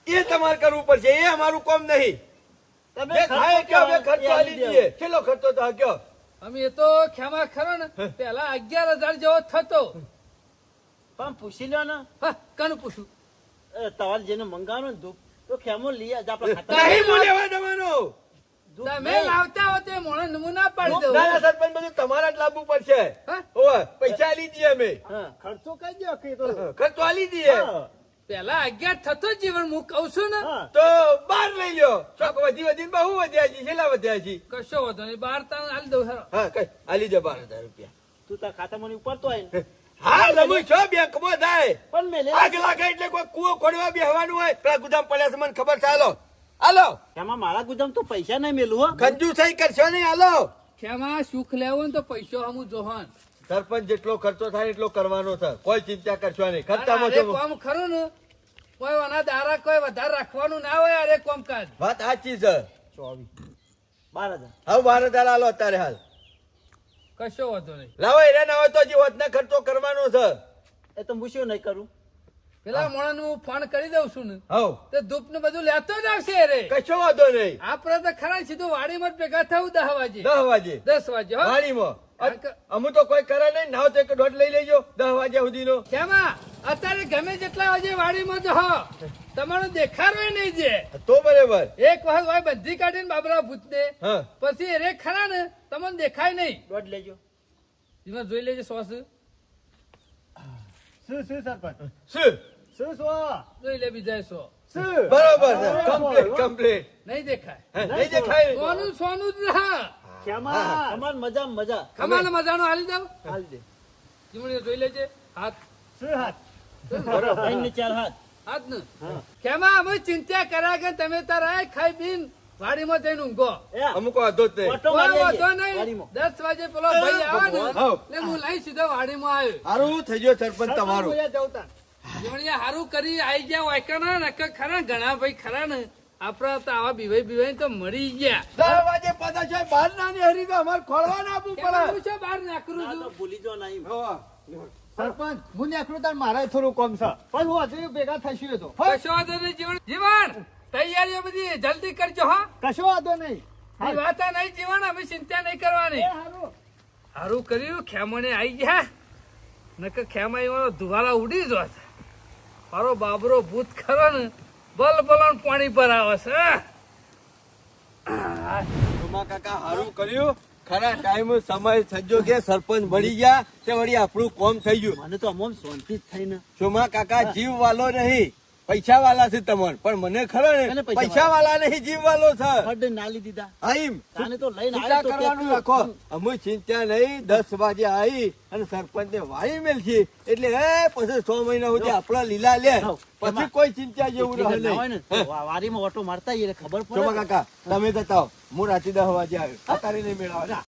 S1: એ તમારે કરવું પડશે, એ અમારું કામ નહીં.
S2: તમે
S1: જે થાય કે અમે ખર્ચો
S2: એ
S1: આલી દઈએ. કેટલો ખર્ચો તો કયો?
S4: અમે એ તો ખેમા ખરો ને પેલા 11,000 જેવો થતો.
S2: પણ પૂછી લ્યો ને
S4: હા, કોનું પૂછું?
S2: તમારે જેને મંગાવવાનું ને ધૂપ તો ખેમો લઈ આવજો આપણે ખાતા.
S1: નહીં બોલેવા જવાનું.
S2: ધૂપ
S4: તમે
S2: નહીં.
S4: લાવતા હો તે મોણે નમૂના પાડી દઉં.
S1: ના ના સરપંચ, બધું તમારા જ લાવવું પડશે.
S4: હા?
S1: ઓવે, પૈસા આલી દઈએ અમે.
S2: હા.
S3: ખર્ચો કઈ દો કે તો
S1: ખર્ચો આલી દઈએ.
S2: હા.
S4: પેલા 11 થતો જ જીવન હું કઉ છું ને.
S2: હા.
S1: તો 12 લઈ લ્યો. ચોક વધી વધીને બહુ વધ્યા છે. છેલ્લા વધ્યા છે.
S4: કશો વાંધો નહીં, 12 તાણ આલી દઉં હેરો.
S1: હા, કઈ આલી દે 12,000 રૂપિયા.
S2: તું તાર ખાતામાં ઉપાડતો હોય ને.
S1: હા, લમુ છો બેંકમાં થાય.
S2: પણ મેલે
S1: આગ લાગે એટલે કોઈ કૂવો ખોડવા બેહવાનું હોય. પેલા ગુદામ પડ્યા છે, મને ખબર છે. હાલો હાલો,
S2: એમાં મારા ગુદામ તો પૈસા નહીં મેલું હો.
S1: કંજૂસાઈ કરશો નહીં. હાલો.
S4: ખેમા સુખ લેવું ને તો પૈસો હમું જોહન.
S1: સરપંચ જેટલો ખર્ચો થાય એટલો કરવાનો છે, કોઈ ચિંતા કરશો નહીં. ખર્ચામાં
S4: અરે
S1: તો
S4: કોમ ખરું ને, કોઈ વના દારા કોઈ વધારે રાખવાનું ના હોય. અરે કોમ કાજ
S1: વાત સાચી છે.
S2: 12,000.
S1: હવે 12,000 હાલો અત્યારે હાલ.
S4: કશો વાંધો નહીં.
S1: લાવો એના ના હોય તો હજી વધના ખર્ચો કરવાનો છે.
S2: એ તો હું શું નહીં કરું.
S4: પેલા મોણા હું ફોન કરી દઉં છું ને,
S1: હવ
S4: તે ધૂપ ને બધું લેતો જ આવશે. રે
S1: કશો વાંધો નહીં.
S4: આપડે તો ખરા સીધું વાડીમાં જ ભેગા થવું 10 વાગે.
S1: 10 વાગે
S4: 10 વાગે હો.
S1: વાડીમાં.
S4: કારણ કે-
S1: અમુ તો કોઈ કરે નહીં. નાવ તો એક દોઢ લઈ લેજો 10 વાગ્યા સુધીનો.
S4: ખેમા અત્યારે ગમે જેટલા વાગે વાડીમાં જો હો, તમારો દેખાડો નહીં જે.
S1: તો બરાબર.
S4: એક વખત હોય બધી કાઢીને બાબરા ભૂત દે,
S1: હા,
S4: પછી એ રે ખરા ને તમને દેખાય નહીં.
S2: દોઢ લેજો.
S4: એમાં જોઈ લેજે સોસ
S3: શું શું સરપંચ
S1: શું
S3: શું શું
S4: જોઈ લે બીજા સો.
S3: શું
S1: બરોબર છે. Complete complete.
S4: નહીં દેખાય.
S1: નહીં દેખાય.
S4: સોનું સોનું જ રહે.
S3: કેમાં
S2: અમાર મજા મજા.
S4: ખમાને મજાનો હાલી દઉં.
S2: હાલ દે.
S4: જીવણીઓ જોઈ લેજે હાથ
S3: શું હાથ
S2: ત્રણ ને ચાર હાથ.
S4: હાથ ને
S2: હા.
S4: ખેમા અમે ચિંતા કર્યા કે તમે તારા ખાઈ પીને વાડીમાં જઈને ઊંઘો.
S2: એ
S1: અમુક વાંધો જ નહીં.
S2: ઓટો
S4: કોઈ
S2: મારી
S4: વાંધો
S2: આવજે
S4: નહીં.
S2: વાડીમાં.
S4: 10 વાગે પેલો ભાઈ આવે ને
S1: હા.
S4: એટલે હું લઈ સીધો વાડીમાં આવ્યો.
S1: સારું થઈ ગયો સરપંચ તમારું.
S3: જવતા
S4: જીવણીયા હારું કરી આવી ગયા વાયકાના નકર ખરા ઘણા ભાઈ ખરા ને આપડા તો આવા બીવાઈ તો મરી ગયા.
S1: 10 વાગે પાછા છે બહાર ના ની હરી તો અમારે ખોળવા ના આપવું
S4: કેમ હું
S1: પડે.
S4: છે બહાર નાકરું
S2: આ તો
S4: છું.
S2: ભૂલી જો નહીં.
S1: હા.
S3: સરપંચ હું નીકળું તાર મારે થોડું કોમ છે પણ હું હજુ ભેગા થશું એ તો
S4: કશો વાંધો નહીં જીવણ. જીવણ તૈયારીઓ બધી જલ્દી કરજો હા.
S3: કશો વાંધો નહીં
S4: એ વાત નહીં જીવણ, અમે ચિંતા નહીં કરવાની.
S3: હારું
S4: હારું કર્યું ખેમણે આવી ગયા, નકર ખેમા એવાનો ધુવાળા ઉડી જોત. મારો બાબરો ભૂત ખરો ને બલ બલણ પાણી પર આવે છે.
S1: ઉમા કાકા હારું કર્યું. ખરા ટાઈમ સમય સંજોગે સરપંચ મળી ગયા તે વળી આપણું કોમ થઈ ગયું.
S2: મને તો અમોમ શાંતિ જ થઈ ને.
S1: ચોમા કાકા જીવ વાલો નહીં, પૈસા વાલા છે તમને, પણ મને ખરો ને
S2: અને પૈસા
S1: પૈસા વાલા નહીં, જીવ વાલો છે.
S2: ફડ ના લી દીધા.
S1: આઈમ
S2: તાને તો લઈને
S1: ચિંતા
S2: આવ્યો તો
S1: કરવાનું
S2: કેટલું.
S1: રાખો. અમે ચિંતા નહીં. 10 વાગે આવી અને સરપંચ ને વાળી મેલ છે એટલે એ પછી 6 મહિના સુધી આપડા લીલા લે.
S2: હા.
S1: પછી કોઈ ચિંતા જેવું રહે
S2: ના હોય ને
S1: નહીં.
S2: તો વાડીમાં ઓટો મારતા આવીએ એટલે ખબર પડે.
S1: ચોમા કાકા તમે જતા આવો. હું રાતે 10 વાગે આવ્યો. અત્યારે નહીં મેળાવા.